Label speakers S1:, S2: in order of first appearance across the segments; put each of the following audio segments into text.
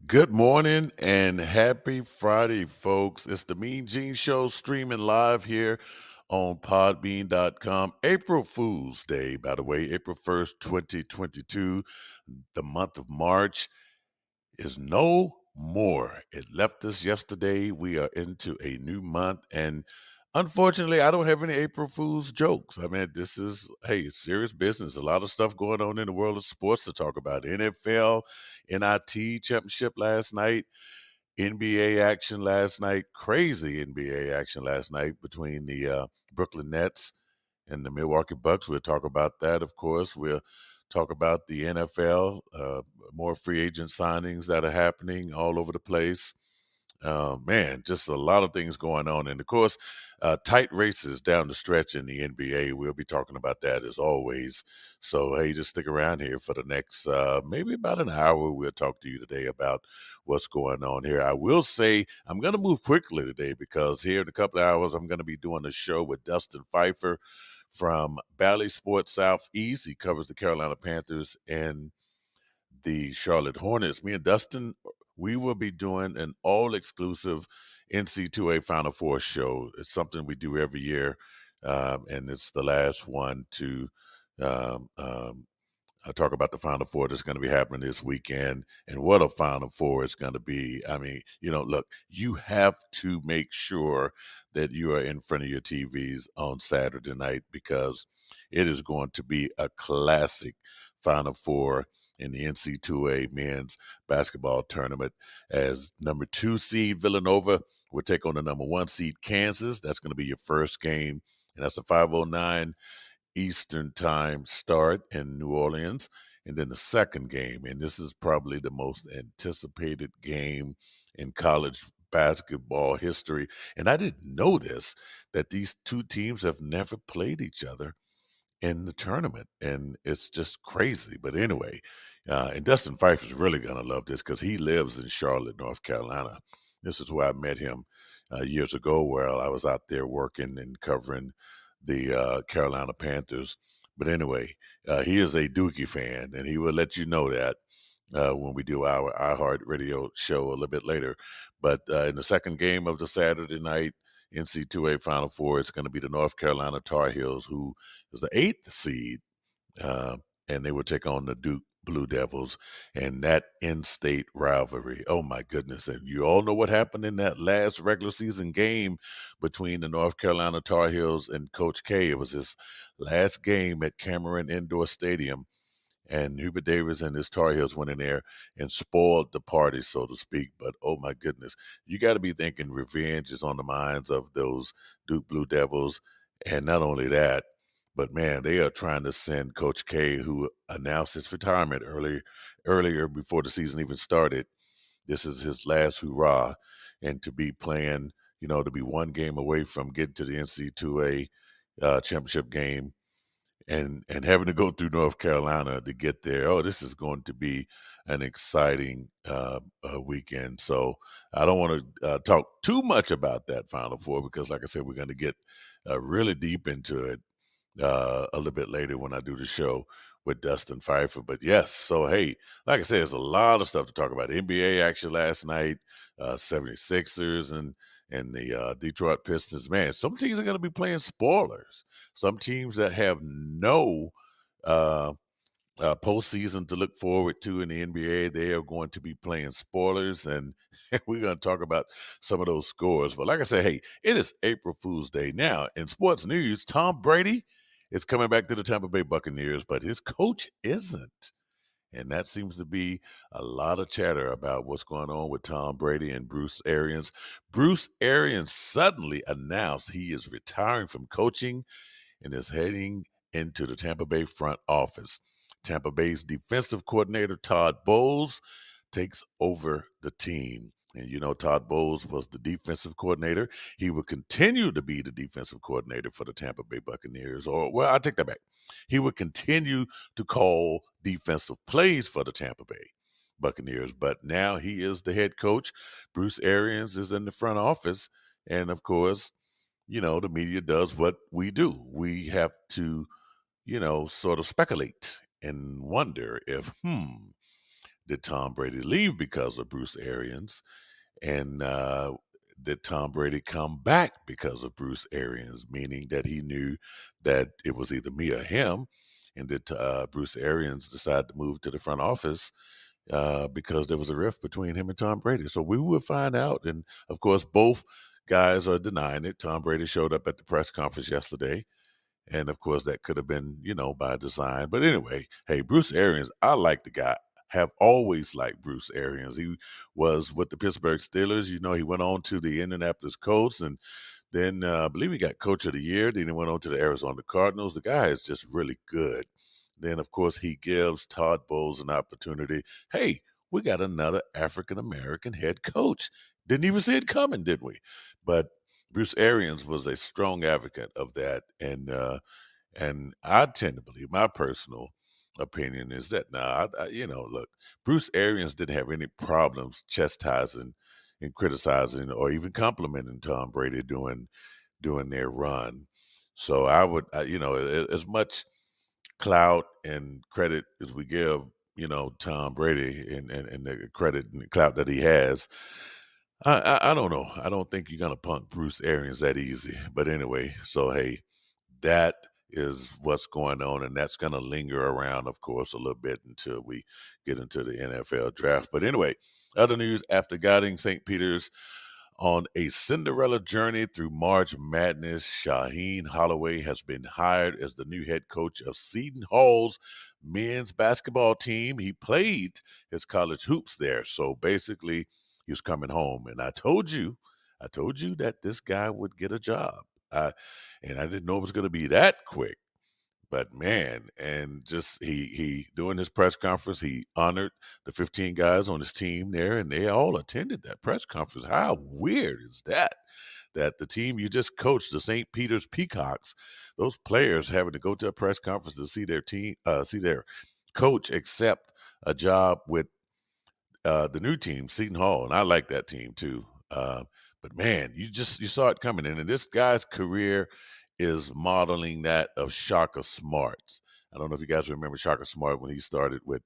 S1: Good morning and happy Friday, folks. It's the MeanGene Show streaming live here on podbean.com. April Fool's Day, by the way, April 1st, 2022. The month of March is no more. It left us yesterday. We are into a new month. And unfortunately, I don't have any April Fool's jokes. I mean, this is, hey, it's serious business. A lot of stuff going on in the world of sports to talk about. NFL, NIT Championship last night. NBA action last night, crazy NBA action last night between the Brooklyn Nets and the Milwaukee Bucks. We'll talk about that, of course. We'll talk about the NFL, more free agent signings that are happening all over the place. Man, just a lot of things going on. And of course, tight races down the stretch in the NBA. We'll be talking about that as always. So, hey, just stick around here for the next maybe about an hour. We'll talk to you today about what's going on here. I will say I'm going to move quickly today because here in a couple of hours, I'm going to be doing a show with Dustin Pfeiffer from Bally Sports Southeast. He covers the Carolina Panthers and the Charlotte Hornets. Me and Dustin, we will be doing an all-exclusive NC2A Final Four show. It's something we do every year, and it's the last one to um, um, talk about the Final Four that's going to be happening this weekend. And what a Final Four it's going to be. I mean, look, you have to make sure that you are in front of your TVs on Saturday night because it is going to be a classic Final Four in the NC2A men's basketball tournament as number 2 seed Villanova will take on the number 1 seed Kansas. That's going to be your first game, and that's a 5:09 Eastern time start in New Orleans. And then the second game, and this is probably the most anticipated game in college basketball history. And I didn't know this, that these two teams have never played each other in the tournament. And it's just crazy. But anyway, and Dustin Fife is really going to love this because he lives in Charlotte, North Carolina. This is where I met him years ago, where I was out there working and covering the Carolina Panthers. But anyway, he is a Dookie fan, and he will let you know that when we do our iHeart Radio show a little bit later. But in the second game of the Saturday night NC2A Final Four, it's going to be the North Carolina Tar Heels, who is the 8th seed, uh, and they will take on the Duke Blue Devils and that in-state rivalry. Oh my goodness! And you all know what happened in that last regular season game between the North Carolina Tar Heels and Coach K. It was his last game at Cameron Indoor Stadium, and Hubert Davis and his Tar Heels went in there and spoiled the party, so to speak. But oh my goodness, you got to be thinking revenge is on the minds of those Duke Blue Devils. And not only that, but man, they are trying to send Coach K, who announced his retirement earlier before the season even started. This is his last hurrah, and to be playing, to be one game away from getting to the NC2A championship game and having to go through North Carolina to get there. Oh, this is going to be an exciting weekend. So I don't want to talk too much about that Final Four because, like I said, we're going to get really deep into it a little bit later when I do the show with Dustin Pfeiffer. But yes, so hey, like I said, there's a lot of stuff to talk about. NBA action last night, 76ers and the Detroit Pistons. Man, some teams are going to be playing spoilers. Some teams that have no uh, postseason to look forward to in the NBA, they are going to be playing spoilers, and we're going to talk about some of those scores. But like I said, hey, it is April Fool's Day. Now, in sports news, Tom Brady is coming back to the Tampa Bay Buccaneers, but his coach isn't. And that seems to be a lot of chatter about what's going on with Tom Brady and Bruce Arians. Bruce Arians suddenly announced he is retiring from coaching and is heading into the Tampa Bay front office. Tampa Bay's defensive coordinator, Todd Bowles, takes over the team. And Todd Bowles was the defensive coordinator. He will continue to be the defensive coordinator for the Tampa Bay Buccaneers. Or, well, I take that back. He would continue to call defensive plays for the Tampa Bay Buccaneers. But now he is the head coach. Bruce Arians is in the front office. And of course, the media does what we do. We have to, sort of speculate and wonder if, did Tom Brady leave because of Bruce Arians? And did Tom Brady come back because of Bruce Arians, meaning that he knew that it was either me or him? And did Bruce Arians decide to move to the front office because there was a rift between him and Tom Brady? So we will find out. And of course, both guys are denying it. Tom Brady showed up at the press conference yesterday. And of course, that could have been, by design. But anyway, hey, Bruce Arians, I like the guy. Have always liked Bruce Arians. He was with the Pittsburgh Steelers. He went on to the Indianapolis Colts, and then I believe he got Coach of the Year. Then he went on to the Arizona Cardinals. The guy is just really good. Then, of course, he gives Todd Bowles an opportunity. Hey, we got another African American head coach. Didn't even see it coming, did we? But Bruce Arians was a strong advocate of that, and I tend to believe, my personal opinion is that now, look, Bruce Arians didn't have any problems chastising and criticizing or even complimenting Tom Brady doing their run. So I would, as much clout and credit as we give, Tom Brady and the credit and the clout that he has, I don't know. I don't think you're gonna punk Bruce Arians that easy. But anyway, so hey, that is what's going on, and that's going to linger around, of course, a little bit until we get into the NFL draft. But anyway, other news: after guiding St. Peter's on a Cinderella journey through March Madness, Shaheen Holloway has been hired as the new head coach of Seton Hall's men's basketball team. He played his college hoops there, so basically, he's coming home. And I told you that this guy would get a job. And I didn't know it was going to be that quick. But man, and just he during his press conference, he honored the 15 guys on his team there, and they all attended that press conference. How weird is that? That the team you just coached, the St. Peter's Peacocks, those players having to go to a press conference to see their team, see their coach accept a job with the new team, Seton Hall, and I like that team too. But man, you saw it coming in, and this guy's career is modeling that of Shaka Smart's. I don't know if you guys remember Shaka Smart when he started with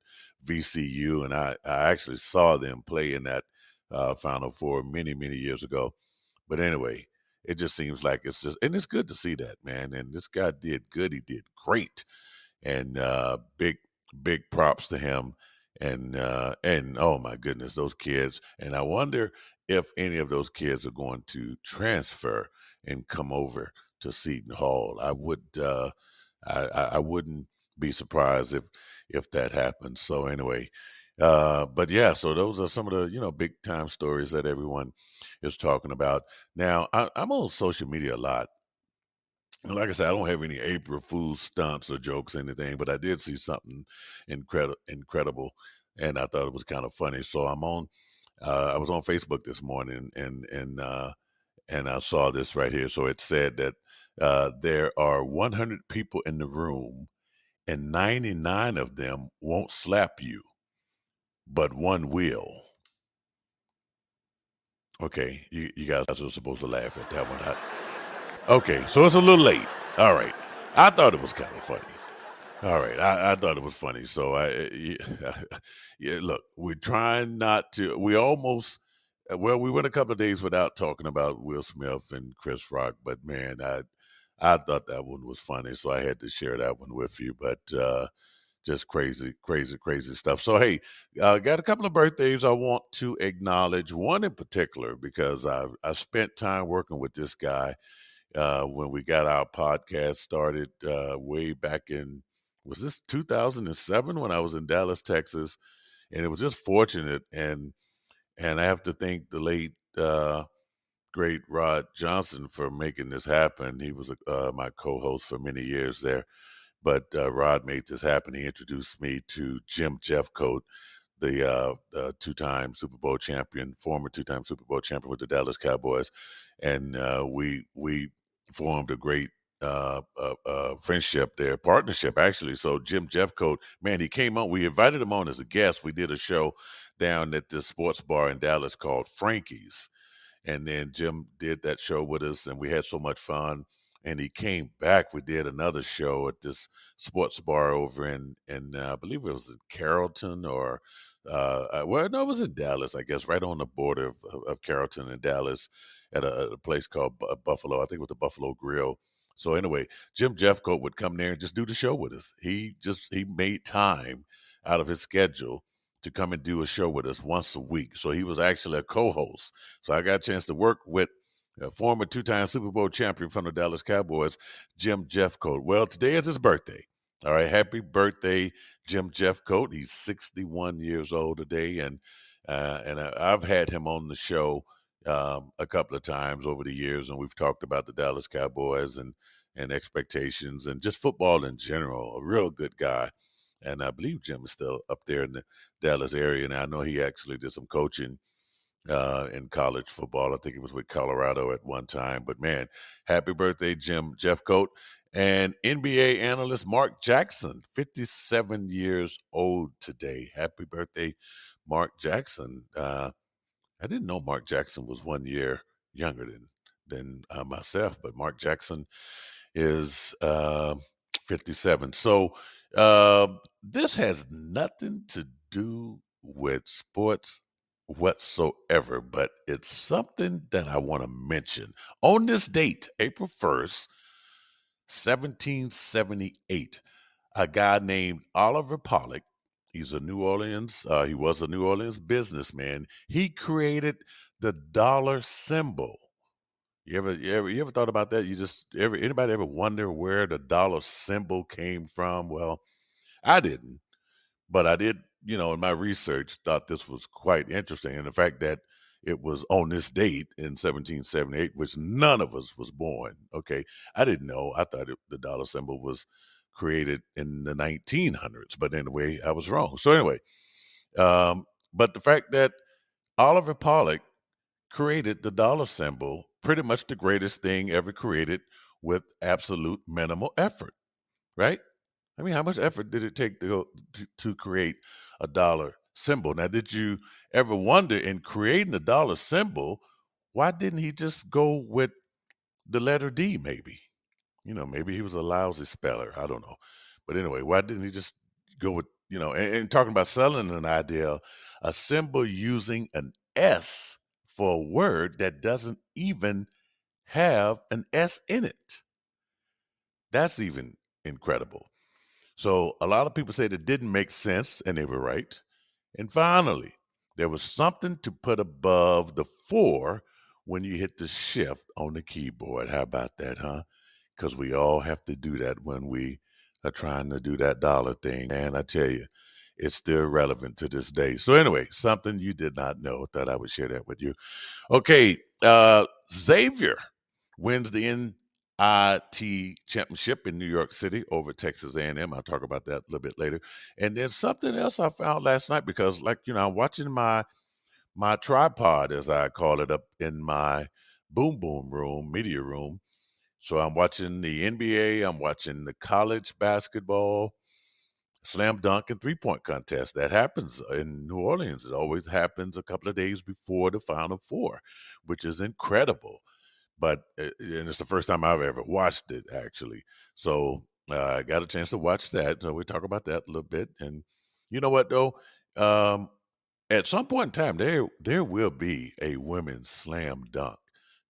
S1: VCU, and I actually saw them play in that Final Four many years ago. But anyway, it just seems like and it's good to see that, man. And this guy did good. He did great, and big props to him. And oh my goodness, those kids. And I wonder if any of those kids are going to transfer and come over to Seton Hall. I wouldn't be surprised if that happens. So anyway, but yeah, so those are some of the big time stories that everyone is talking about. Now I'm on social media a lot. And like I said, I don't have any April Fool's stunts or jokes or anything, but I did see something incredible, and I thought it was kind of funny. So I was on Facebook this morning, and I saw this right here. So it said that there are 100 people in the room, and 99 of them won't slap you, but one will. Okay, you guys are supposed to laugh at that one. Okay, so it's a little late. All right, I thought it was kind of funny. All right, I thought it was funny. So yeah, yeah, look, we're trying not to. We almost, well, we went a couple of days without talking about Will Smith and Chris Rock, but man, I thought that one was funny, so I had to share that one with you. But just crazy stuff. So hey, got a couple of birthdays I want to acknowledge. One in particular because I spent time working with this guy when we got our podcast started way back in, was this 2007 when I was in Dallas, Texas, and it was just fortunate, and I have to thank the late great Rod Johnson for making this happen. He was my co-host for many years there, but Rod made this happen. He introduced me to Jim Jeffcoat, the two-time Super Bowl champion, former two-time Super Bowl champion with the Dallas Cowboys, and we formed a great friendship there, partnership actually. So Jim Jeffcoat, man, he came on. We invited him on as a guest. We did a show down at this sports bar in Dallas called Frankie's, and then Jim did that show with us, and we had so much fun. And he came back. We did another show at this sports bar over in I believe it was in Carrollton or Well, no, it was in Dallas, I guess, right on the border of Carrollton and Dallas at a place called Buffalo. I think it was the Buffalo Grill. So anyway, Jim Jeffcoat would come there and just do the show with us. He made time out of his schedule to come and do a show with us once a week. So he was actually a co-host. So I got a chance to work with a former two-time Super Bowl champion from the Dallas Cowboys, Jim Jeffcoat. Well, today is his birthday. All right, happy birthday, Jim Jeffcoat. He's 61 years old today, and I've had him on the show a couple of times over the years, and we've talked about the Dallas Cowboys and expectations and just football in general. A real good guy, and I believe Jim is still up there in the Dallas area, and I know he actually did some coaching in college football. I think he was with Colorado at one time. But man, happy birthday, Jim Jeffcoat. And NBA analyst Mark Jackson, 57 years old today. Happy birthday, Mark Jackson. I didn't know Mark Jackson was 1 year younger than myself, but Mark Jackson is 57. So this has nothing to do with sports whatsoever, but it's something that I want to mention. On this date, April 1st, 1778, a guy named Oliver Pollock, he was a New Orleans businessman. He created the dollar symbol. You ever thought about that? Anybody ever wonder where the dollar symbol came from? Well, I didn't, but I did, in my research, thought this was quite interesting. And the fact that it was on this date in 1778, which none of us was born. Okay. I didn't know. I thought the dollar symbol was created in the 1900s, but anyway, I was wrong. So anyway, um, but the fact that Oliver Pollock created the dollar symbol, pretty much the greatest thing ever created with absolute minimal effort, right? I mean, how much effort did it take to create a dollar symbol? Now, did you ever wonder in creating the dollar symbol, why didn't he just go with the letter D, maybe? Maybe he was a lousy speller. I don't know. But anyway, why didn't he just go with, and talking about selling an idea, a symbol using an S for a word that doesn't even have an S in it? That's even incredible. So a lot of people said it didn't make sense, and they were right. And finally, there was something to put above the 4 when you hit the shift on the keyboard. How about that, huh? Because we all have to do that when we are trying to do that dollar thing. And I tell you, it's still relevant to this day. So anyway, something you did not know. Thought I would share that with you. Okay, Xavier wins the NIT Championship in New York City over Texas A&M. I'll talk about that a little bit later. And then something else I found last night because, I'm watching my tripod, as I call it, up in my boom boom room, media room. So I'm watching the NBA. I'm watching the college basketball, slam dunk, and 3-point contest. That happens in New Orleans. It always happens a couple of days before the Final Four, which is incredible. But and it's the first time I've ever watched it, actually. So I got a chance to watch that. So we talk about that a little bit. And you know what, though? Um, at some point in time, there will be a women's slam dunk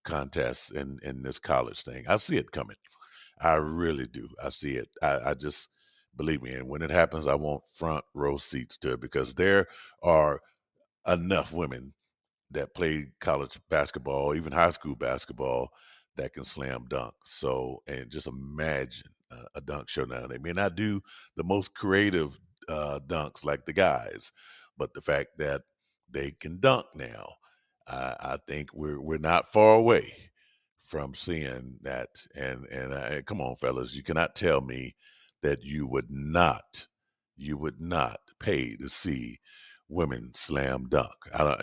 S1: contest in this college thing. I see it coming. I really do. I see it. I just believe me. And when it happens, I want front row seats to it because there are enough women that played college basketball, even high school basketball, that can slam dunk. So, and just imagine a dunk show now. They may not do the most creative dunks like the guys, but the fact that they can dunk now, I think we're not far away from seeing that. And come on, fellas, you cannot tell me that you would not pay to see women slam dunk. I don't,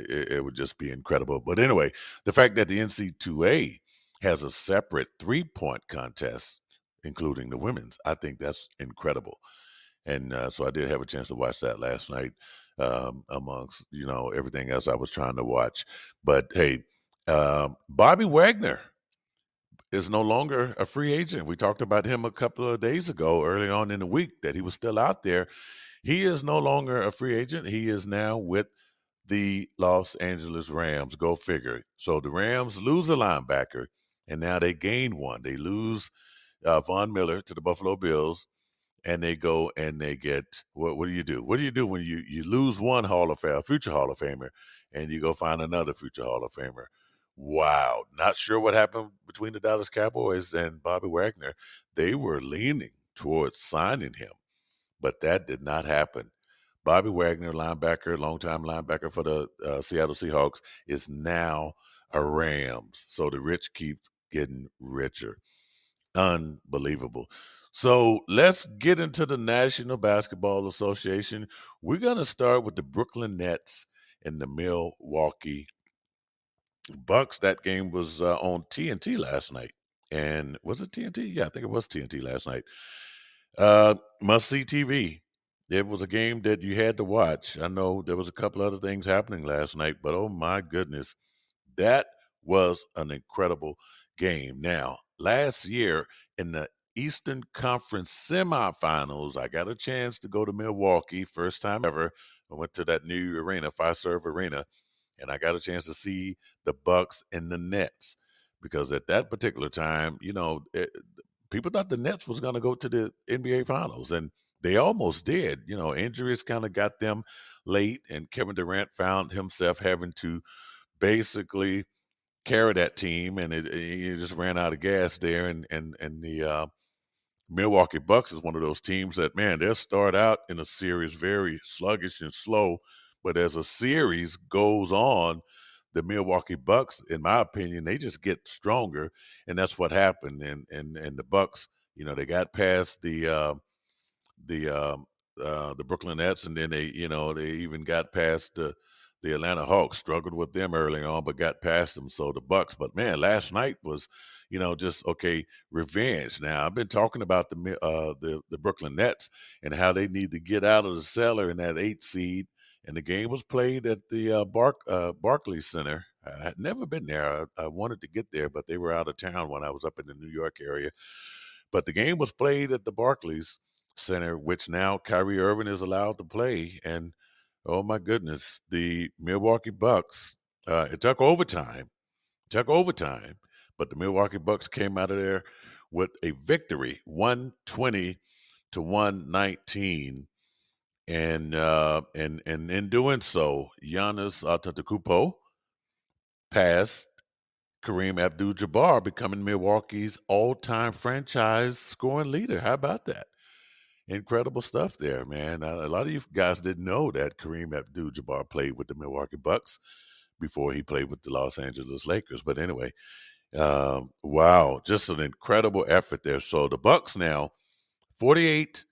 S1: it would just be incredible. But anyway, the fact that the NC2A has a separate 3-point contest, including the women's, I think that's incredible. And so I did have a chance to watch that last night, amongst everything else I was trying to watch. But hey, Bobby Wagner is no longer a free agent. We talked about him a couple of days ago, early on in the week, that he was still out there. He is no longer a free agent. He is now with the Los Angeles Rams. Go figure. So the Rams lose a linebacker, and now they gain one. They lose Von Miller to the Buffalo Bills, and they go and they get what? What do you do? What do you do when you lose one future Hall of Famer, and you go find another future Hall of Famer? Wow, not sure what happened between the Dallas Cowboys and Bobby Wagner. They were leaning towards signing him, but that did not happen. Bobby Wagner, linebacker, longtime linebacker for the Seattle Seahawks, is now a Rams. So the rich keep getting richer. Unbelievable. So let's get into the National Basketball Association. We're going to start with the Brooklyn Nets and the Milwaukee Bucks. That game was on TNT last night. And was it TNT? Yeah, I think it was TNT last night. Must see TV. It was a game that you had to watch. I know there was a couple other things happening last night, but oh my goodness, that was an incredible game. Now, last year in the Eastern Conference semifinals, I got a chance to go to Milwaukee, first time ever. I went to that new arena, Fiserv Arena, and I got a chance to see the Bucks and the Nets because at that particular time, people thought the Nets was going to go to the NBA Finals, and they almost did. Injuries kind of got them late, and Kevin Durant found himself having to basically carry that team, and he just ran out of gas there. And the Milwaukee Bucks is one of those teams that, man, they'll start out in a series very sluggish and slow, but as a series goes on, the Milwaukee Bucks, in my opinion, they just get stronger, and that's what happened. And the Bucks, they got past the the Brooklyn Nets, and then they even got past the Atlanta Hawks. Struggled with them early on, but got past them. So the Bucks, but man, last night was, just okay, revenge. Now I've been talking about the Brooklyn Nets and how they need to get out of the cellar in that 8 seed. And the game was played at the Barclays Center. I had never been there. I wanted to get there, but they were out of town when I was up in the New York area. But the game was played at the Barclays Center, which now Kyrie Irving is allowed to play. And oh my goodness, the Milwaukee Bucks, it took overtime, but the Milwaukee Bucks came out of there with a victory, 120 to 119. And in doing so, Giannis Antetokounmpo passed Kareem Abdul-Jabbar, becoming Milwaukee's all-time franchise scoring leader. How about that? Incredible stuff there, man. A lot of you guys didn't know that Kareem Abdul-Jabbar played with the Milwaukee Bucks before he played with the Los Angeles Lakers. But anyway, wow, just an incredible effort there. So the Bucks now 48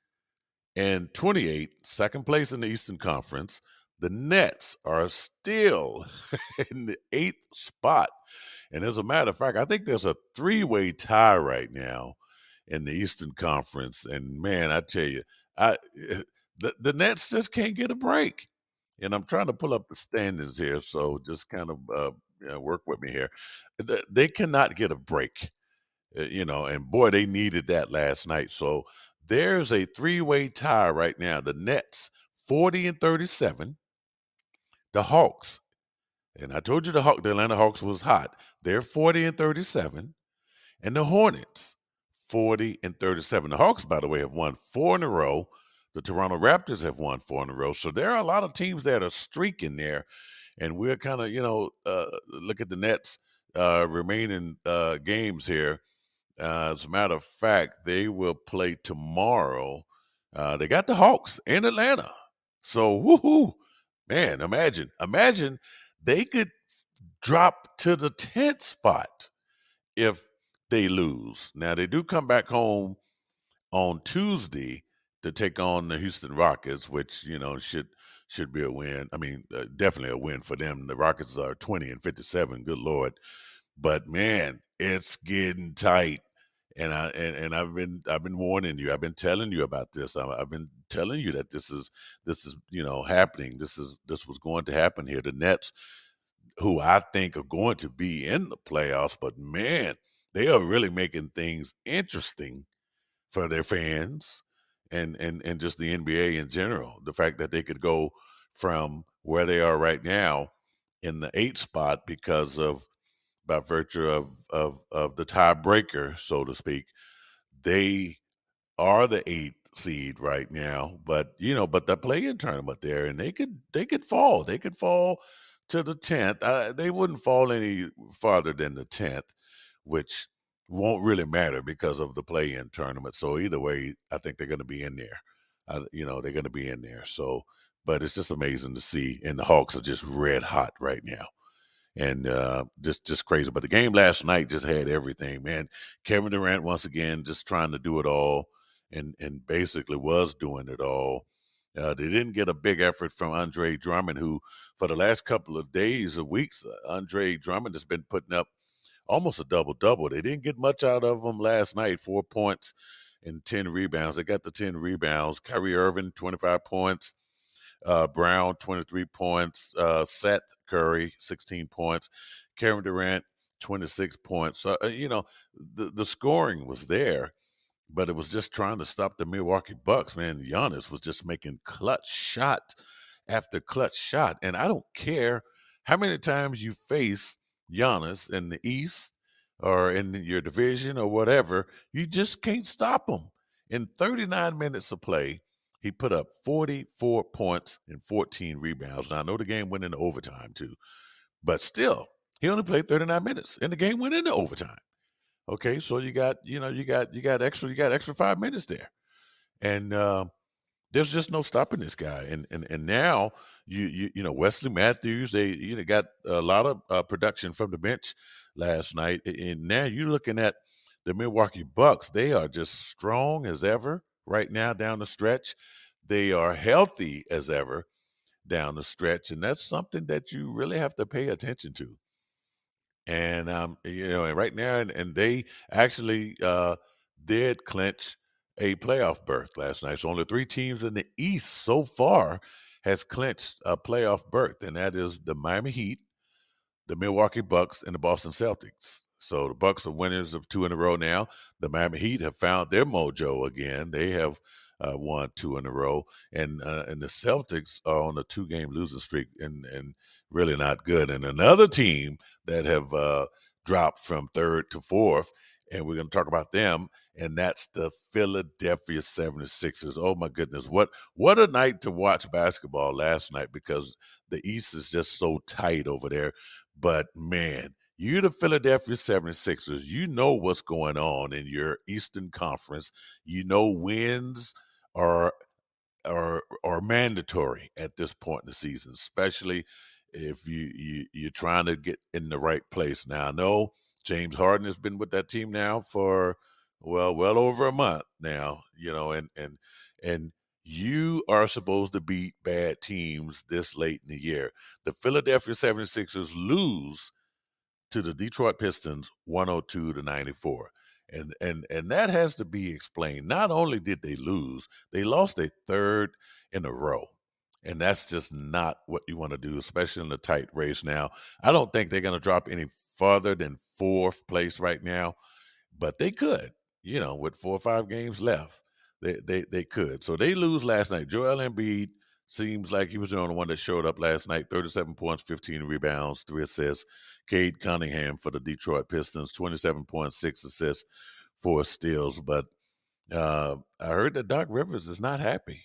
S1: and 28, second place in the Eastern Conference. The Nets are still in the 8th spot. And as a matter of fact, I think there's a 3-way tie right now in the Eastern Conference. And man, I tell you, I the Nets just can't get a break. And I'm trying to pull up the standings here, so just kind of work with me here. They cannot get a break, and boy, they needed that last night. So there's a 3-way tie right now. The Nets 40 and 37, the Hawks, and I told you the Atlanta Hawks was hot. They're 40 and 37. And the Hornets, 40 and 37. The Hawks, by the way, have won 4 in a row. The Toronto Raptors have won 4 in a row. So there are a lot of teams that are streaking there. And we're kind of, look at the Nets remaining games here. As a matter of fact, they will play tomorrow. They got the Hawks in Atlanta. So, woohoo, man, imagine they could drop to the 10th spot if they lose. Now they do come back home on Tuesday to take on the Houston Rockets, which should be a win. I mean, definitely a win for them. The Rockets are 20 and 57. Good Lord, but man, it's getting tight. And I've been warning you. I've been telling you about this. I've been telling you that this is happening. This was going to happen here. The Nets, who I think are going to be in the playoffs, but man, they are really making things interesting for their fans. and just the NBA in general. The fact that they could go from where they are right now in the 8th spot because of by virtue of the tiebreaker, so to speak. They are the 8th seed right now, but the play-in tournament there, and they could fall. They could fall to the 10th. They wouldn't fall any farther than the 10th, which won't really matter because of the play-in tournament. So either way, I think they're going to be in there. They're going to be in there. So, but it's just amazing to see, and the Hawks are just red hot right now, and just crazy. But the game last night just had everything, man. Kevin Durant once again just trying to do it all, and basically was doing it all. They didn't get a big effort from Andre Drummond, who for the last couple of days or weeks, Andre Drummond has been putting up almost a double-double. They didn't get much out of him last night, 4 points and 10 rebounds. They got the 10 rebounds. Kyrie Irving, 25 points. Brown, 23 points. Seth Curry, 16 points. Kevin Durant, 26 points. So, the scoring was there, but it was just trying to stop the Milwaukee Bucks, man. Giannis was just making clutch shot after clutch shot. And I don't care how many times you face Giannis in the East or in your division or whatever, you just can't stop him. In 39 minutes of play, he put up 44 points and 14 rebounds. Now, I know the game went into overtime too, but still, he only played 39 minutes and the game went into overtime. Okay, so you got extra 5 minutes there, and there's just no stopping this guy. And now Wesley Matthews, they got a lot of production from the bench last night, and now you're looking at the Milwaukee Bucks. They are just strong as ever right now down the stretch. They are healthy as ever down the stretch, and that's something that you really have to pay attention to. And right now, and they actually did clinch a playoff berth last night. So only 3 teams in the East so far has clinched a playoff berth, and that is the Miami Heat, the Milwaukee Bucks, and the Boston Celtics. So the Bucks are winners of 2 in a row now. The Miami Heat have found their mojo again. They have won 2 in a row, and the Celtics are on a 2-game losing streak, and really not good. And another team that have dropped from 3rd to 4th, and we're going to talk about them, and that's the Philadelphia 76ers. Oh my goodness, what a night to watch basketball last night, because the East is just so tight over there. But man, you the Philadelphia 76ers, you know what's going on in your Eastern Conference. You know wins are are mandatory at this point in the season, especially if you're trying to get in the right place. Now I know James Harden has been with that team now for well over a month now, and you are supposed to beat bad teams this late in the year. The Philadelphia 76ers lose to the Detroit Pistons 102-94. And that has to be explained. Not only did they lose, they lost a third in a row. And that's just not what you want to do, especially in the tight race now. I don't think they're going to drop any farther than 4th place right now, but they could, with 4 or 5 games left. They could. So they lose last night. Joel Embiid seems like he was the only one that showed up last night. 37 points, 15 rebounds, 3 assists. Cade Cunningham for the Detroit Pistons, 27 points, 6 assists, 4 steals. But I heard that Doc Rivers is not happy.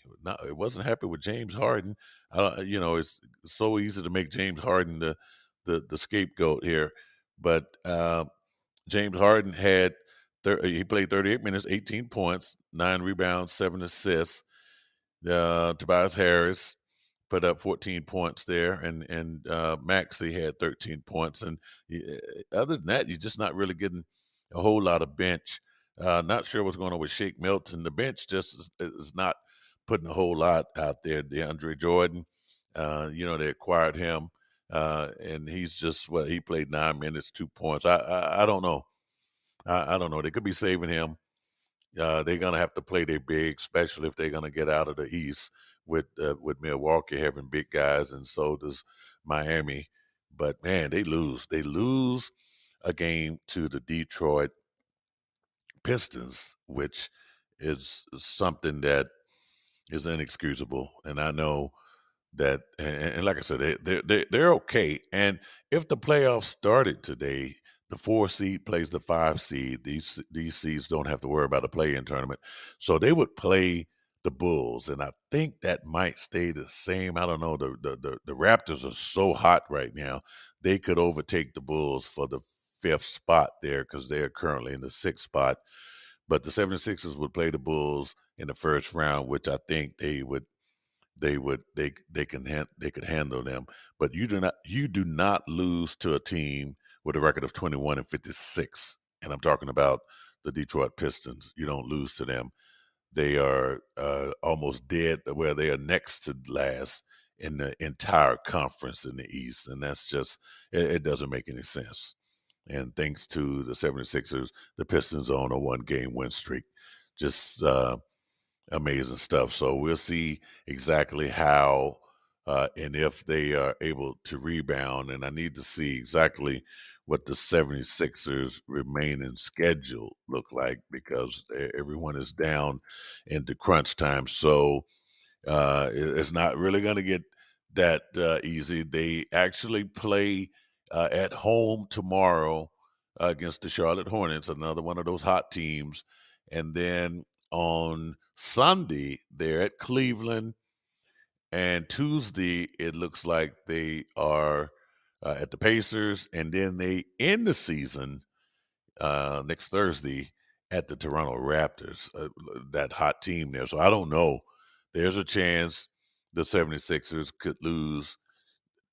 S1: It wasn't happy with James Harden. It's so easy to make James Harden the scapegoat here. But James Harden he played 38 minutes, 18 points, 9 rebounds, 7 assists. Tobias Harris put up 14 points there, and Maxey had 13 points. And other than that, you're just not really getting a whole lot of bench. Not sure what's going on with Shake Milton. The bench just is not putting a whole lot out there. DeAndre Jordan, they acquired him, and he's just he played 9 minutes, 2 points. I don't know. I don't know. They could be saving him. They're gonna have to play their big, especially if they're gonna get out of the East with Milwaukee having big guys, and so does Miami. But man, they lose. They lose a game to the Detroit Pistons, which is something that is inexcusable. And I know that, and like I said, they're okay. And if the playoffs started today, the 4 seed plays the 5 seed. These seeds don't have to worry about a play-in tournament, so they would play the Bulls, and I think that might stay the same. I don't know. The Raptors are so hot right now; they could overtake the Bulls for the fifth spot there because they are currently in the sixth spot. But the 76ers would play the Bulls in the first round, which I think they could handle them. But you do not lose to a team with a record of 21-56. And I'm talking about the Detroit Pistons. You don't lose to them. They are almost dead where they are next to last in the entire conference in the East. And that's just it doesn't make any sense. And thanks to the 76ers, the Pistons are on a 1-game win streak. Just amazing stuff. So we'll see exactly how and if they are able to rebound. And I need to see exactly what the 76ers remaining schedule look like because everyone is down into crunch time. So it's not really going to get that easy. They actually play at home tomorrow against the Charlotte Hornets, another one of those hot teams. And then on Sunday, they're at Cleveland. And Tuesday, it looks like they are at the Pacers. And then they end the season next Thursday at the Toronto Raptors, that hot team there. So I don't know. There's a chance the 76ers could lose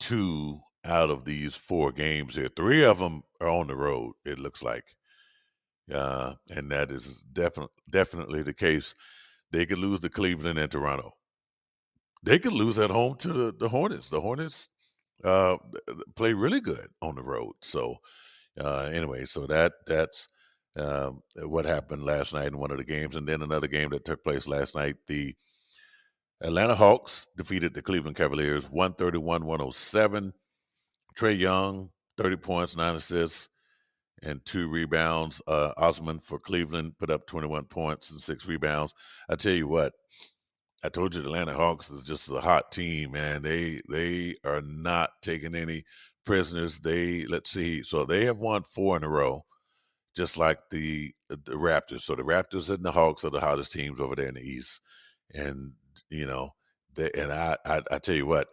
S1: 2 out of these 4 games here. 3 of them are on the road, it looks like. And that is definitely the case. They could lose to Cleveland and Toronto. They could lose at home to the Hornets. The Hornets play really good on the road. So anyway, so that's what happened last night in one of the games, and then another game that took place last night. The Atlanta Hawks defeated the Cleveland Cavaliers 131-107. Trae Young, 30 points, 9 assists, and 2 rebounds. Osman for Cleveland put up 21 points and 6 rebounds. I tell you what, I told you the Atlanta Hawks is just a hot team, man. They are not taking any prisoners. Let's see, so they have won 4 in a row, just like the Raptors. So the Raptors and the Hawks are the hottest teams over there in the East. And you know, I tell you what,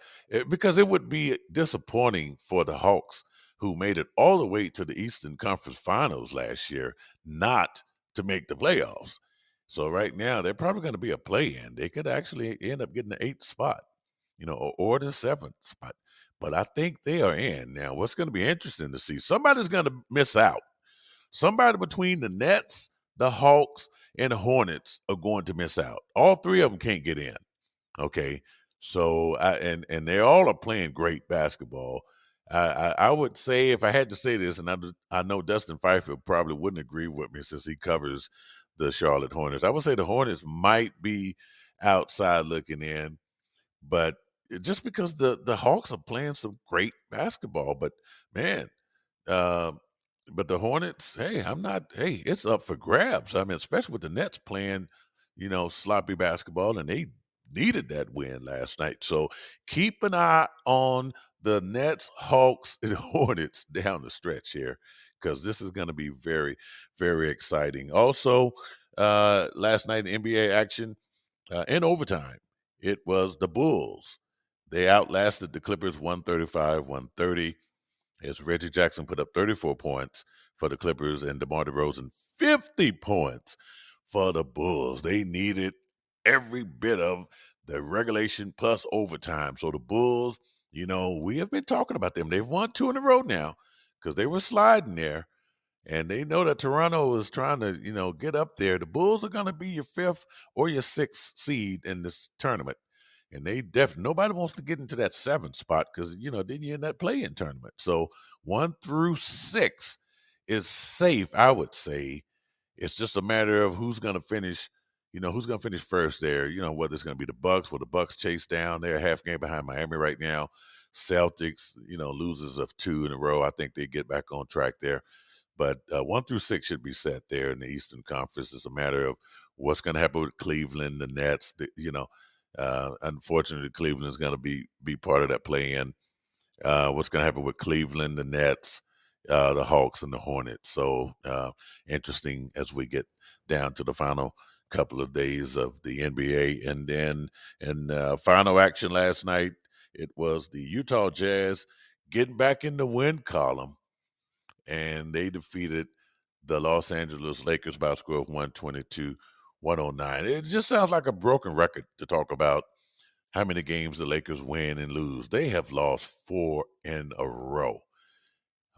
S1: because it would be disappointing for the Hawks, who made it all the way to the Eastern Conference Finals last year, not to make the playoffs. So right now they're probably going to be a play-in. They could actually end up getting the 8th spot, or the 7th spot. But I think they are in. Now, what's going to be interesting to see, somebody's going to miss out. Somebody between the Nets, the Hawks, and the Hornets are going to miss out. All 3 of them can't get in. Okay, so and they all are playing great basketball. I would say, if I had to say this, and I know Dustin Pfeiffer probably wouldn't agree with me since he covers the Charlotte Hornets. I would say the Hornets might be outside looking in, but just because the Hawks are playing some great basketball. But man, um, but the Hornets, hey, it's up for grabs. I mean, especially with the Nets playing, sloppy basketball, and they needed that win last night. So keep an eye on the Nets, Hawks, and Hornets down the stretch here, because this is going to be very, very exciting. Also, last night in NBA action, in overtime, it was the Bulls. They outlasted the Clippers 135-130 as Reggie Jackson put up 34 points for the Clippers and DeMar DeRozan 50 points for the Bulls. They needed every bit of the regulation plus overtime. So the Bulls, we have been talking about them. They've won 2 in a row now because they were sliding there. And they know that Toronto is trying to, get up there. The Bulls are going to be your 5th or your 6th seed in this tournament. And they definitely, nobody wants to get into that 7th spot because, then you're in that play-in tournament. So 1 through 6 is safe, I would say. It's just a matter of who's going to finish, first there. Whether it's going to be the Bucks, or the Bucks chase down. They're a half game behind Miami right now. Celtics, losers of 2 in a row. I think they get back on track there. But 1 through 6 should be set there in the Eastern Conference. It's a matter of What's going to happen with Cleveland, the Nets? Unfortunately, Cleveland's going to be part of that play-in. What's going to happen with Cleveland, the Nets, the Hawks, and the Hornets? So interesting as we get down to the final couple of days of the NBA. And then in final action last night, it was the Utah Jazz getting back in the win column, and they defeated the Los Angeles Lakers by a score of 122-109. It just sounds like a broken record to talk about how many games the Lakers win and lose. They have lost 4 in a row.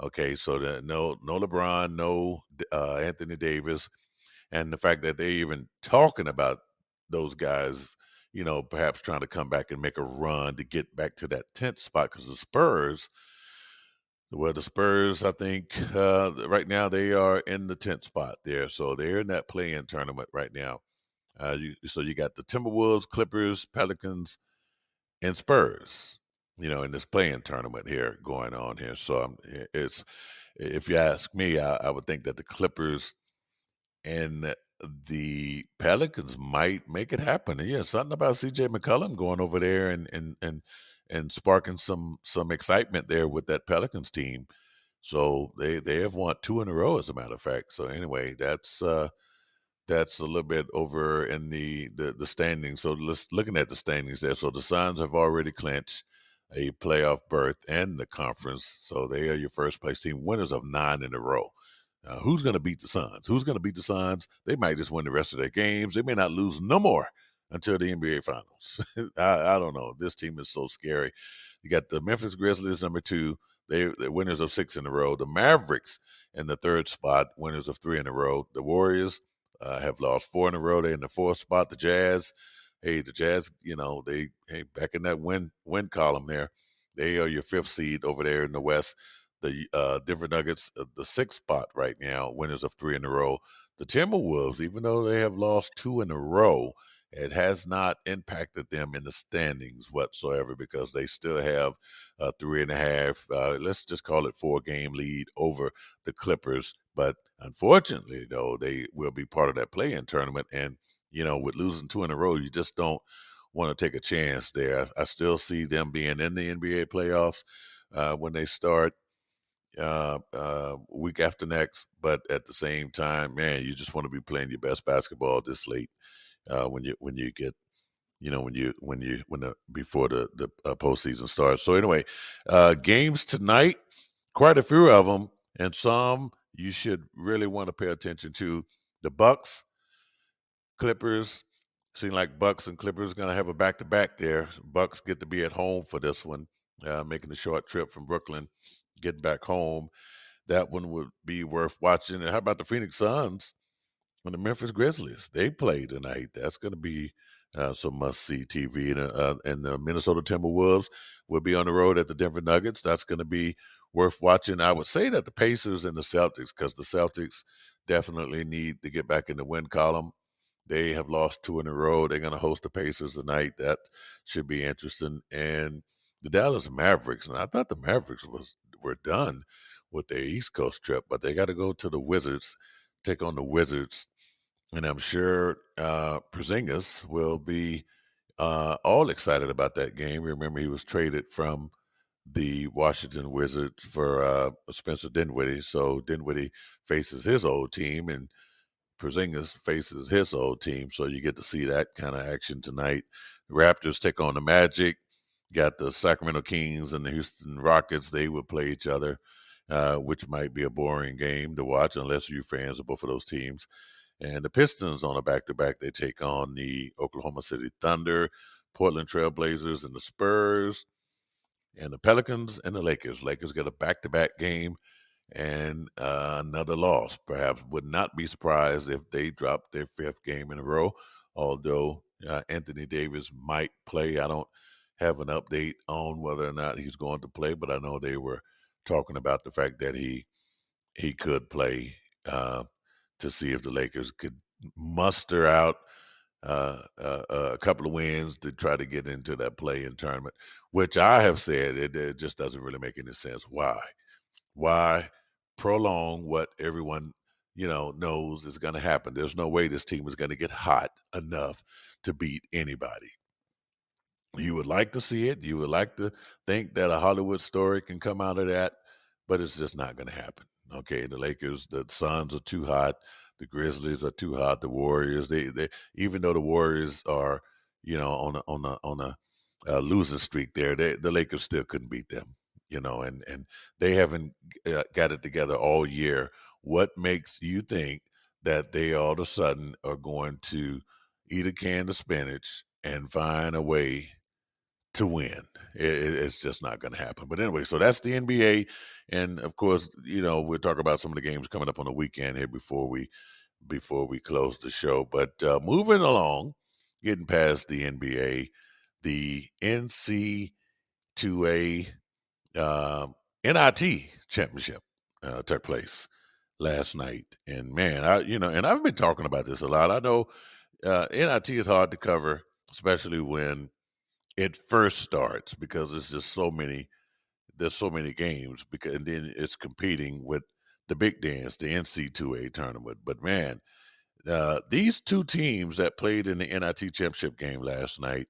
S1: Okay, so no LeBron, no Anthony Davis, and the fact that they're even talking about those guys, perhaps trying to come back and make a run to get back to that 10th spot, because the Spurs, I think right now they are in the 10th spot there, so they're in that play-in tournament right now. So you got the Timberwolves, Clippers, Pelicans, and Spurs, in this playing tournament here going on here. So it's, if you ask me, I would think that the Clippers and the Pelicans might make it happen. And yeah, something about CJ McCollum going over there and sparking some excitement there with that Pelicans team. So they have won 2 in a row, as a matter of fact. So anyway, that's a little bit over in the standings. So let's looking at the standings there. So the Suns have already clinched a playoff berth and the conference. So they are your first place team, winners of 9 in a row. Who's going to beat the Suns? Who's going to beat the Suns? They might just win the rest of their games. They may not lose no more until the NBA Finals. I don't know. This team is so scary. You got the Memphis Grizzlies, number 2. They're winners of 6 in a row. The Mavericks in the 3rd spot, winners of 3 in a row. The Warriors have lost 4 in a row. They're in the 4th spot. The Jazz, back in that win column there. They are your 5th seed over there in the West. The Denver Nuggets, the 6th spot right now, winners of 3 in a row. The Timberwolves, even though they have lost 2 in a row, it has not impacted them in the standings whatsoever, because they still have a 3.5, let's just call it 4-game lead over the Clippers. But unfortunately, though, they will be part of that play-in tournament. And, with losing 2 in a row, you just don't want to take a chance there. I still see them being in the NBA playoffs when they start week after next. But at the same time, man, you just want to be playing your best basketball this late when you get before the postseason starts. So anyway, games tonight, quite a few of them, and some you should really want to pay attention to. The Bucks, Clippers. Seem like Bucks and Clippers going to have a back-to-back there. Bucks get to be at home for this one, making the short trip from Brooklyn, getting back home. That one would be worth watching. And how about the Phoenix Suns and the Memphis Grizzlies? They play tonight. That's going to be some must-see TV. And the Minnesota Timberwolves will be on the road at the Denver Nuggets. That's going to be worth watching. I would say that the Pacers and the Celtics, because the Celtics definitely need to get back in the win column. They have lost 2 in a row. They're going to host the Pacers tonight. That should be interesting. And the Dallas Mavericks, and I thought the Mavericks were done with their East Coast trip, but they got to go to the Wizards, take on the Wizards. And I'm sure Porzingis will be all excited about that game. Remember, he was traded from the Washington Wizards for Spencer Dinwiddie. So Dinwiddie faces his old team, and Porzingis faces his old team. So you get to see that kind of action tonight. The Raptors take on the Magic. Got the Sacramento Kings and the Houston Rockets. They will play each other, which might be a boring game to watch unless you're fans of both of those teams. And the Pistons on a back-to-back, they take on the Oklahoma City Thunder, Portland Trail Blazers, and the Spurs, and the Pelicans and the Lakers. Lakers get a back-to-back game and another loss. Perhaps would not be surprised if they drop their 5th game in a row, although Anthony Davis might play. I don't have an update on whether or not he's going to play, but I know they were talking about the fact that he could play to see if the Lakers could muster out a couple of wins to try to get into that play-in tournament, which I have said it just doesn't really make any sense. Why prolong what everyone knows is going to happen. There's no way this team is going to get hot enough to beat anybody. You would like to see it. You would like to think that a Hollywood story can come out of that, but it's just not going to happen. Okay, the Lakers, the Suns are too hot. The Grizzlies are too hot. The Warriors, they even though the Warriors are, on a losing streak, the Lakers still couldn't beat them. And they haven't got it together all year. What makes you think that they all of a sudden are going to eat a can of spinach and find a way to win? It's just not going to happen. But anyway, so that's the NBA, and of course, we'll talk about some of the games coming up on the weekend here before we close the show. But moving along, getting past the NBA, the NC2A NIT Championship took place last night, and man, and I've been talking about this a lot. I know NIT is hard to cover, especially when it first starts, because there's so many games, because and then it's competing with the big dance, the NC2A tournament. But man, these two teams that played in the NIT championship game last night,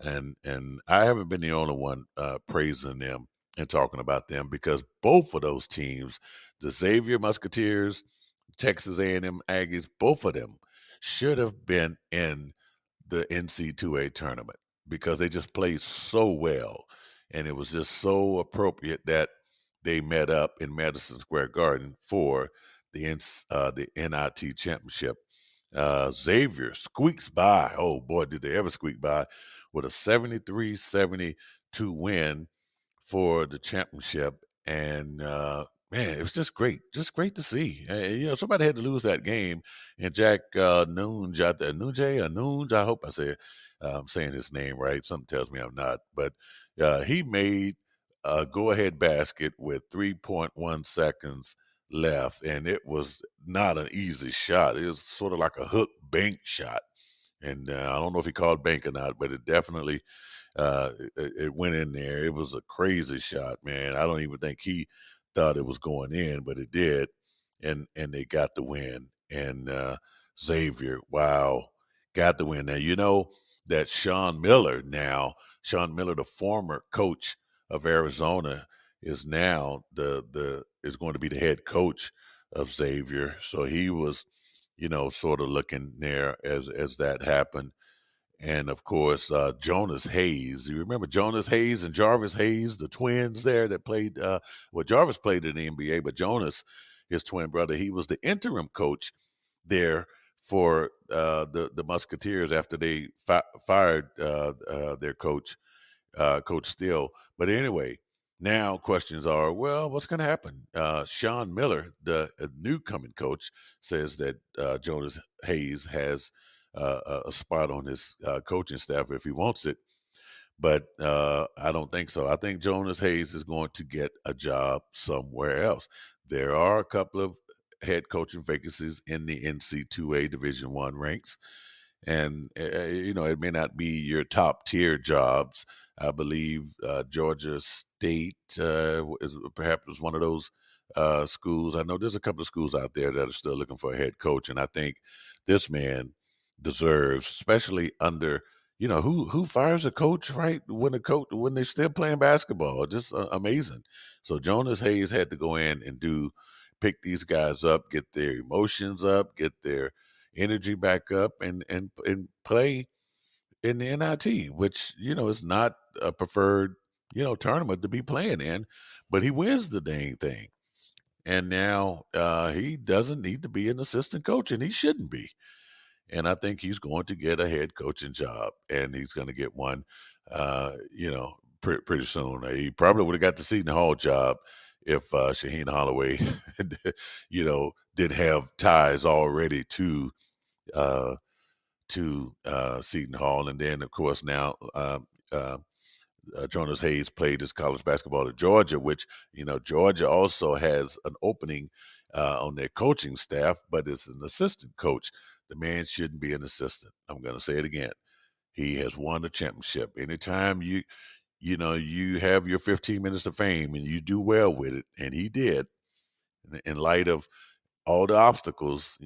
S1: and I haven't been the only one praising them and talking about them, because both of those teams, the Xavier Musketeers, Texas A&M Aggies, both of them should have been in the NC2A tournament, because they just played so well, and it was just so appropriate that they met up in Madison Square Garden for the NIT championship. Xavier squeaks by. Oh boy, did they ever squeak by, with a 73-72 win for the championship. And man, it was just great to see. Somebody had to lose that game, and Jack Noonge out there, Noonge, I hope I'm saying his name right. Something tells me I'm not, but he made a go-ahead basket with 3.1 seconds left, and it was not an easy shot. It was sort of like a hook bank shot, and I don't know if he called bank or not, but it definitely it went in there. It was a crazy shot, man. I don't even think he thought it was going in, but it did, and they got the win. And Xavier, wow, got the win. Now you know that Sean Miller, the former coach of Arizona, is now is going to be the head coach of Xavier. So he was, sort of looking there as that happened. And of course, Jonas Hayes. You remember Jonas Hayes and Jarvis Hayes, the twins there that played? Jarvis played in the NBA, but Jonas, his twin brother, he was the interim coach there for the Musketeers after they fired their coach, Coach Steele. But anyway, now questions are, well, what's going to happen? Sean Miller, the new coming coach, says that Jonas Hayes has a spot on his coaching staff if he wants it. But I don't think so. I think Jonas Hayes is going to get a job somewhere else. There are a couple of head coaching vacancies in the NC2A Division I ranks, and it may not be your top tier jobs. I believe Georgia State is perhaps one of those schools. I know there's a couple of schools out there that are still looking for a head coach, and I think this man deserves, especially under who fires a coach right when they're still playing basketball. Just amazing. So Jonas Hayes had to go in and pick these guys up, get their emotions up, get their energy back up, and play in the NIT, which is not a preferred tournament to be playing in, but he wins the dang thing, and now he doesn't need to be an assistant coach, and he shouldn't be. And I think he's going to get a head coaching job, and he's going to get one, pretty soon. He probably would have got the Seton Hall job if Shaheen Holloway, did have ties already uh, to Seton Hall. And then, of course, now Jonas Hayes played his college basketball at Georgia, which, Georgia also has an opening on their coaching staff, but it's an assistant coach. The man shouldn't be an assistant. I'm going to say it again. He has won a championship. Anytime you have your 15 minutes of fame and you do well with it, and he did, in light of all the obstacles,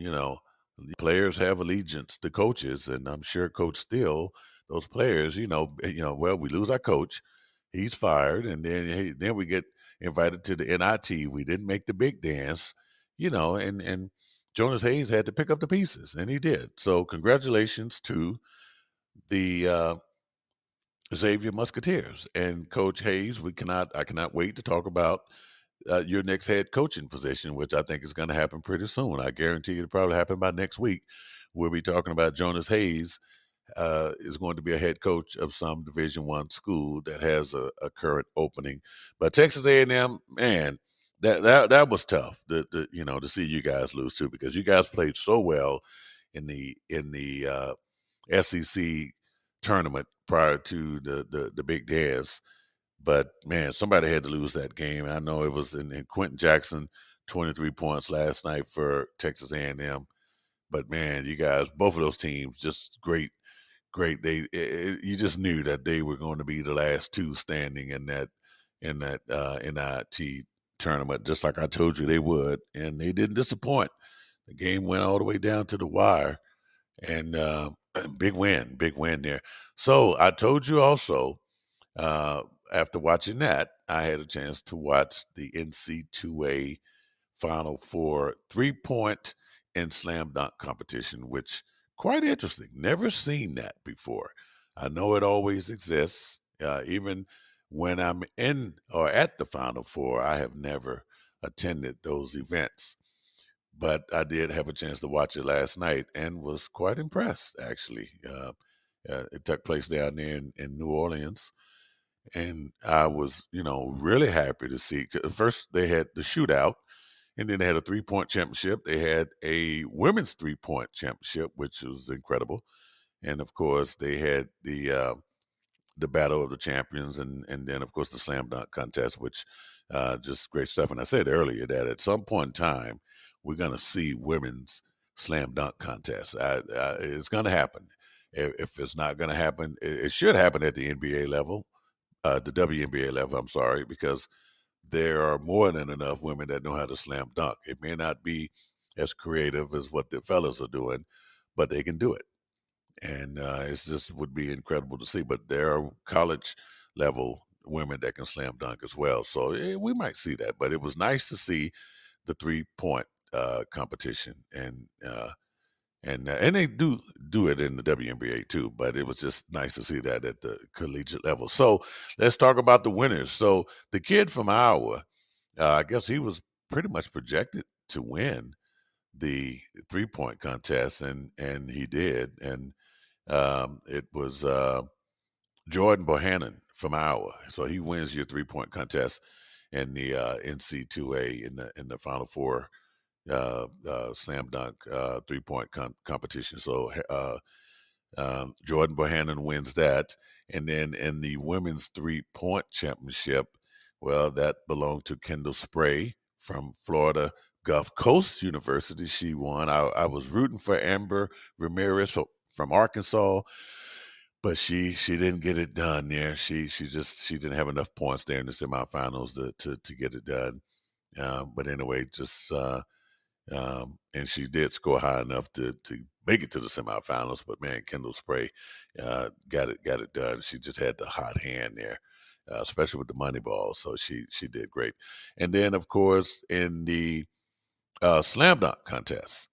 S1: players have allegiance to coaches, and I'm sure Coach Steele, those players, well, we lose our coach, he's fired, and then we get invited to the NIT. We didn't make the big dance, and Jonas Hayes had to pick up the pieces, and he did. So congratulations to the Xavier Musketeers and Coach Hayes. I cannot wait to talk about your next head coaching position, which I think is going to happen pretty soon. I guarantee it'll probably happen by next week. We'll be talking about Jonas Hayes is going to be a head coach of some Division I school that has a current opening. But Texas A&M, man, that was tough. To see you guys lose too, because you guys played so well in the SEC tournament prior to the big dance. But man, somebody had to lose that game. I know it was in Quentin Jackson, 23 points last night for Texas A&M. But man, you guys, both of those teams, just great. You just knew that they were going to be the last two standing in that NIT tournament, just like I told you they would, and they didn't disappoint. The game went all the way down to the wire, and big win there. So I told you also. After watching that, I had a chance to watch the NCAA Final Four 3-point and slam dunk competition, which quite interesting. Never seen that before. I know it always exists. Even when I'm in or at the Final Four, I have never attended those events. But I did have a chance to watch it last night and was quite impressed, actually. It took place down there in New Orleans. And I was, really happy to see. 'Cause first, they had the shootout, and then they had a 3-point championship. They had a women's 3-point championship, which was incredible. And of course, they had the battle of the champions, and then of course the slam dunk contest, which just great stuff. And I said earlier that at some point in time, we're going to see women's slam dunk contest. It's going to happen. If it's not going to happen, it should happen at the NBA level. The WNBA level, I'm sorry, because there are more than enough women that know how to slam dunk. It may not be as creative as what the fellas are doing, but they can do it. And it's just would be incredible to see. But there are college level women that can slam dunk as well. So we might see that. But it was nice to see the 3-point competition, and they do it in the WNBA too, but it was just nice to see that at the collegiate level. So let's talk about the winners. So the kid from Iowa, I guess he was pretty much projected to win the 3-point contest, and he did. And it was Jordan Bohannon from Iowa. So he wins your 3-point contest in the NC2A in the Final Four slam dunk 3-point competition. So Jordan Bohannon wins that. And then in the women's 3-point championship, well, that belonged to Kendall Spray from Florida Gulf Coast University. She won. I was rooting for Amber Ramirez from Arkansas, but she didn't get it done there. She didn't have enough points there in the semifinals to get it done. But anyway, just and she did score high enough to make it to the semifinals. But man, Kendall Spray got it done. She just had the hot hand there, especially with the money ball. So she did great. And then of course in the slam dunk contest,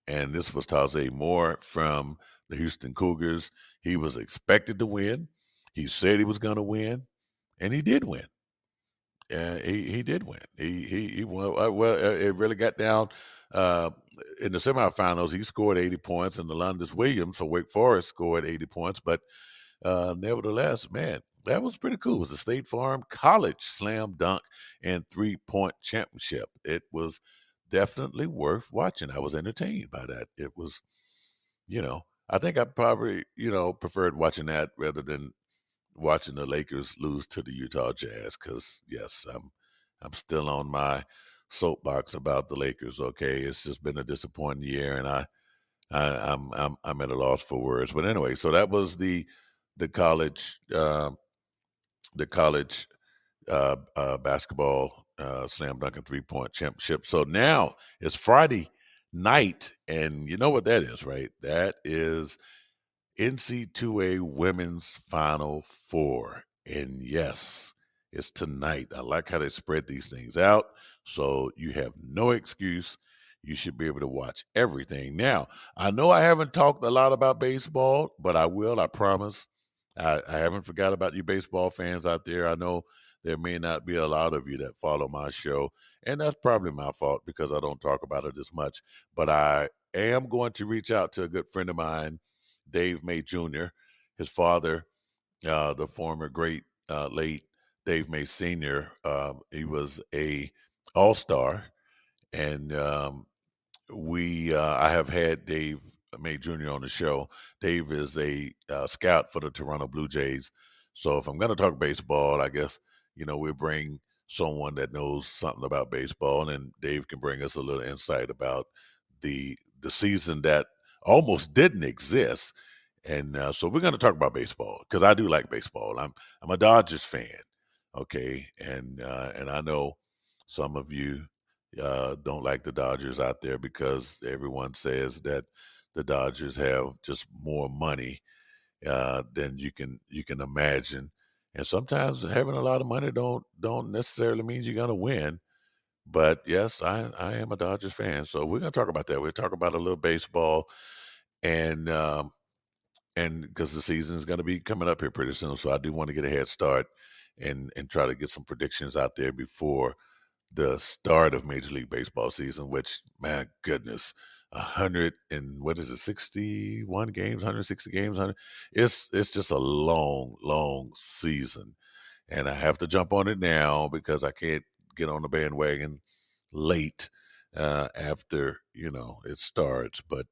S1: and this was Taze Moore from the Houston Cougars. He was expected to win. He said he was going to win, and he did win. He did win. He won. It really got down uh, in the semifinals. He scored 80 points, and the Londis Williams for Wake Forest scored 80 points. But nevertheless, man, that was pretty cool. It was the State Farm College Slam Dunk and 3-point Championship. It was definitely worth watching. I was entertained by that. It was, I think I probably, preferred watching that rather than watching the Lakers lose to the Utah Jazz, because yes, I'm still on my soapbox about the Lakers. Okay, it's just been a disappointing year, and I'm at a loss for words. But anyway, so that was the college the college basketball Slam Dunk and 3-point championship. So now it's Friday night, and you know what that is, right? That is NC2A Women's Final Four. And yes, it's tonight. I like how they spread these things out. So you have no excuse. You should be able to watch everything. Now, I know I haven't talked a lot about baseball, but I will, I promise. I haven't forgot about you baseball fans out there. I know there may not be a lot of you that follow my show, and that's probably my fault because I don't talk about it as much. But I am going to reach out to a good friend of mine, Dave May Jr., his father, the former great late Dave May Sr. He was a all-star, and I have had Dave May Jr. on the show. Dave is a scout for the Toronto Blue Jays. So if I'm going to talk baseball, I guess, we'll bring someone that knows something about baseball, and Dave can bring us a little insight about the season that almost didn't exist. And so we're going to talk about baseball because I do like baseball. I'm a Dodgers fan, okay, and I know some of you don't like the Dodgers out there because everyone says that the Dodgers have just more money than you can imagine, and sometimes having a lot of money don't necessarily mean you're gonna win. But yes, I am a Dodgers fan, so we're gonna talk about that. We'll talk about a little baseball, and because the season is gonna be coming up here pretty soon, so I do want to get a head start and try to get some predictions out there before the start of Major League Baseball season, which, my goodness, 100 and what is it, 61 games, 160 games, 100. It's just a long, long season, and I have to jump on it now because I can't get on the bandwagon late after it starts. But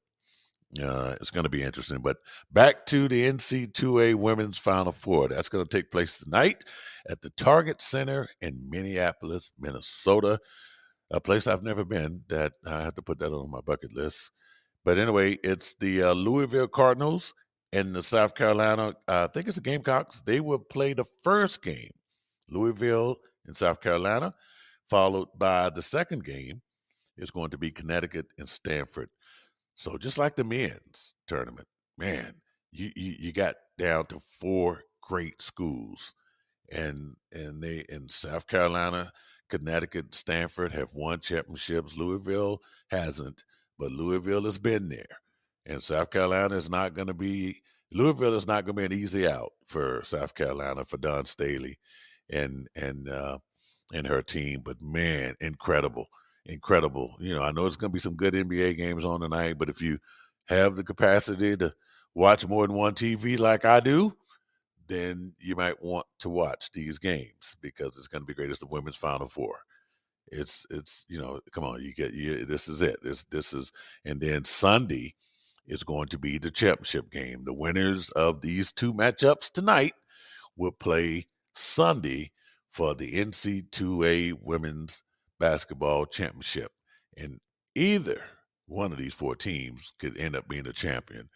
S1: it's going to be interesting. But back to the NC2A Women's Final Four. That's going to take place tonight at the Target Center in Minneapolis, Minnesota, a place I've never been that I have to put that on my bucket list. But anyway, it's the Louisville Cardinals and the South Carolina, I think it's the Gamecocks. They will play the first game, Louisville in South Carolina, followed by the second game is going to be Connecticut and Stanford. So just like the men's tournament, man, you got down to four great schools, and they in South Carolina, Connecticut, Stanford have won championships. Louisville hasn't, but Louisville has been there, and South Carolina is not going to be. Louisville is not going to be an easy out for South Carolina for Don Staley, and her team. But man, incredible, incredible. I know it's going to be some good NBA games on tonight, but if you have the capacity to watch more than one TV like I do, then you might want to watch these games because it's going to be great. It's the women's Final Four. It's come on, this is it. This is, and then Sunday is going to be the championship game. The winners of these two matchups tonight will play Sunday for the NC2A Women's Basketball Championship. And either one of these four teams could end up being a champion.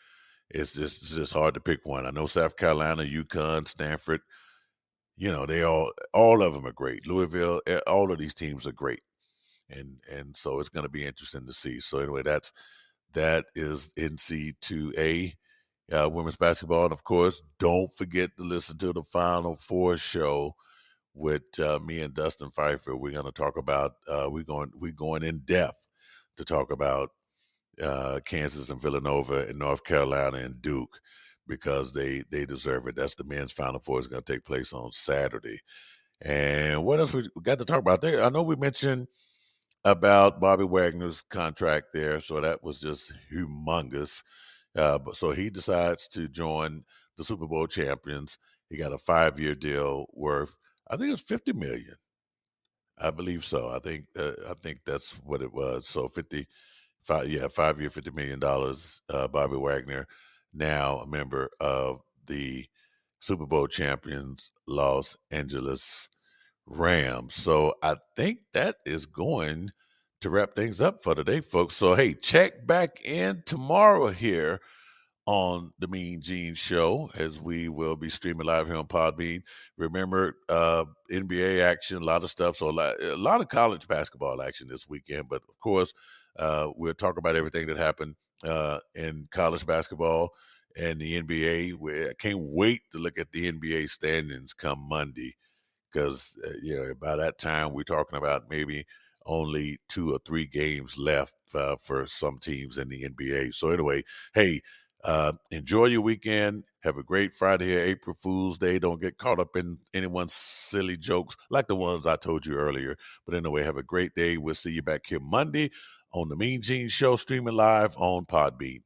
S1: It's just hard to pick one. I know South Carolina, UConn, Stanford, they all of them are great. Louisville, all of these teams are great. And so it's going to be interesting to see. So anyway, that is NC2A women's basketball. And of course, don't forget to listen to the Final Four show with me and Dustin Pfeiffer. We're going to talk about we're going in depth to talk about Kansas and Villanova and North Carolina and Duke because they deserve it. That's the men's Final Four is going to take place on Saturday. And what else we got to talk about there? I know we mentioned about Bobby Wagner's contract there, so that was just humongous. But so he decides to join the Super Bowl champions. He got a 5-year deal worth, I think it's $50 million. I believe so. I think that's what it was. So 5 year, $50 million. Bobby Wagner, now a member of the Super Bowl champions, Los Angeles Rams. So I think that is going to wrap things up for today, folks. So hey, check back in tomorrow here on the MeanGene Show, as we will be streaming live here on Podbean. Remember, NBA action, a lot of stuff. So a lot of college basketball action this weekend. But of course, we'll talk about everything that happened in college basketball and the NBA. I can't wait to look at the NBA standings come Monday, because by that time we're talking about maybe only 2 or 3 games left for some teams in the NBA. So anyway, hey, enjoy your weekend. Have a great Friday here, April Fool's Day. Don't get caught up in anyone's silly jokes like the ones I told you earlier. But anyway, have a great day. We'll see you back here Monday on the Mean Gene Show, streaming live on Podbean.